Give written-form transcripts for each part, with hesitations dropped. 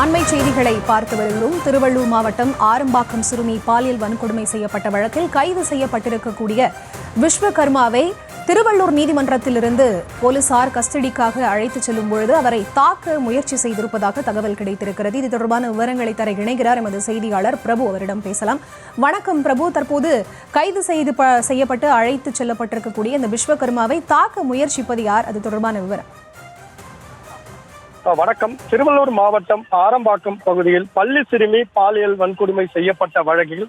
அண்மை செய்திகளை பார்த்து வருகிறோம். திருவள்ளூர் மாவட்டம் ஆரம்பாக்கம் சிறுமி பாலியல் வன்கொடுமை செய்யப்பட்ட வழக்கில் கைது செய்யப்பட்டிருக்கக்கூடிய விஸ்வகர்மாவை திருவள்ளூர் நீதிமன்றத்திலிருந்து போலீசார் கஸ்டடிக்காக அழைத்துச் செல்லும் பொழுது அவரை தாக்க முயற்சி செய்திருப்பதாக தகவல் கிடைத்திருக்கிறது. இது தொடர்பான விவரங்களை தர இணைகிறார் எமது செய்தியாளர் பிரபு. அவரிடம் பேசலாம். வணக்கம் பிரபு. தற்போது கைது செய்யப்பட்டு அழைத்துச் செல்லப்பட்டிருக்கக்கூடிய இந்த விஸ்வகர்மாவை தாக்க முயற்சிப்பது யார்? அது தொடர்பான விவரம். வணக்கம். திருவள்ளூர் மாவட்டம் ஆரம்பாக்கம் பகுதியில் பள்ளி சிறுமி பாலியல் வன்கொடுமை செய்யப்பட்ட வழக்கில்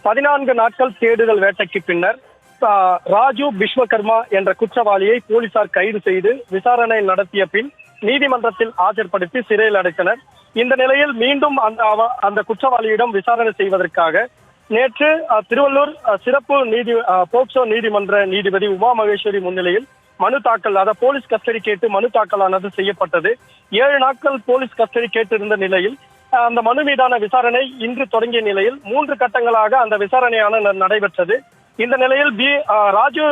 14 நாட்கள் தேடுதல் வேட்டைக்கு பின்னர் ராஜு விஸ்வகர்மா என்ற குற்றவாளியை போலீசார் கைது செய்து விசாரணை நடத்திய பின் நீதிமன்றத்தில் ஆஜர்படுத்தி சிறையில் அடைத்தனர். இந்த நிலையில் மீண்டும் அந்த குற்றவாளியிடம் விசாரணை செய்வதற்காக நேற்று திருவள்ளூர் சிறப்பு போக்சோ நீதிமன்ற நீதிபதி உமா மகேஸ்வரி முன்னிலையில் மனு தாக்கல், அதாவது போலீஸ் கஸ்டடி கேட்டு மனு தாக்கலானது செய்யப்பட்டது. 7 நாட்கள் போலீஸ் கஸ்டடி கேட்டிருந்த நிலையில் அந்த மனு மீதான விசாரணை இன்று தொடங்கிய நிலையில் 3 கட்டங்களாக அந்த விசாரணையான நடைபெற்றது. இந்த நிலையில் ராஜு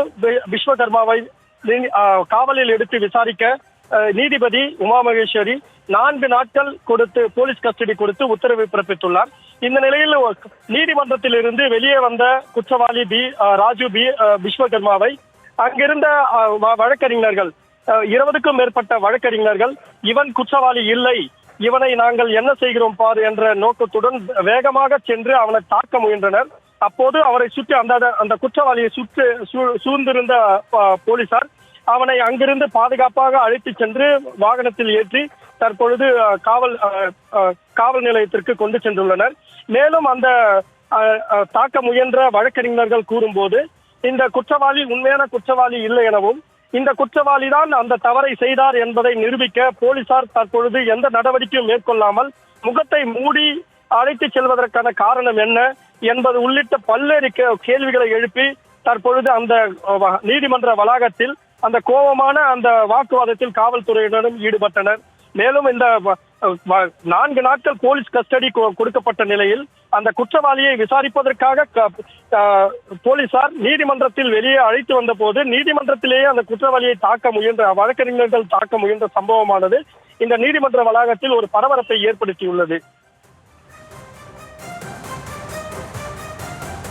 விஸ்வகர்மாவை காவலில் எடுத்து விசாரிக்க நீதிபதி உமா மகேஸ்வரி 4 நாட்கள் போலீஸ் கஸ்டடி கொடுத்து உத்தரவு பிறப்பித்துள்ளார். இந்த நிலையில் நீதிமன்றத்தில் இருந்து வெளியே வந்த குற்றவாளி ராஜு விஸ்வகர்மாவை அங்கிருந்த வழக்கறிஞர்கள் 20க்கும் மேற்பட்ட வழக்கறிஞர்கள் இவன் குற்றவாளி இல்லை, இவனை நாங்கள் என்ன செய்கிறோம் பார் என்ற நோக்கத்துடன் வேகமாக சென்று அவனை தாக்க முயன்றனர். அப்போது அவரை சுற்றி அந்த குற்றவாளியை சூழ்ந்திருந்த போலீசார் அவனை அங்கிருந்து பாதுகாப்பாக அழைத்து சென்று வாகனத்தில் ஏற்றி தற்பொழுது காவல் நிலையத்திற்கு கொண்டு சென்றுள்ளனர். மேலும் அந்த தாக்க முயன்ற வழக்கறிஞர்கள் கூறும்போது இந்த குற்றவாளி உண்மையான குற்றவாளி இல்லை எனவும் இந்த குற்றவாளி தான் அந்த தவறை செய்தார் என்பதை நிரூபிக்க போலீசார் தற்பொழுது எந்த நடவடிக்கையும் மேற்கொள்ளாமல் முகத்தை மூடி அழைத்து செல்வதற்கான காரணம் என்ன என்பது உள்ளிட்ட பல்வேறு கேள்விகளை எழுப்பி தற்பொழுது அந்த நீதிமன்ற வளாகத்தில் அந்த கோபமான அந்த வாக்குவாதத்தில் காவல்துறையினரும் ஈடுபட்டனர். மேலும் இந்த 4 நாட்கள் போலீஸ் கஸ்டடி கொடுக்கப்பட்ட நிலையில் அந்த குற்றவாளியை விசாரிப்பதற்காக போலீசார் நீதிமன்றத்தில் வெளியே அழைத்து வந்த போது நீதிமன்றத்திலேயே அந்த குற்றவாளியை வழக்கறிஞர்கள் தாக்க முயன்ற சம்பவமானது இந்த நீதிமன்ற வளாகத்தில் ஒரு பரபரப்பை ஏற்படுத்தியுள்ளது.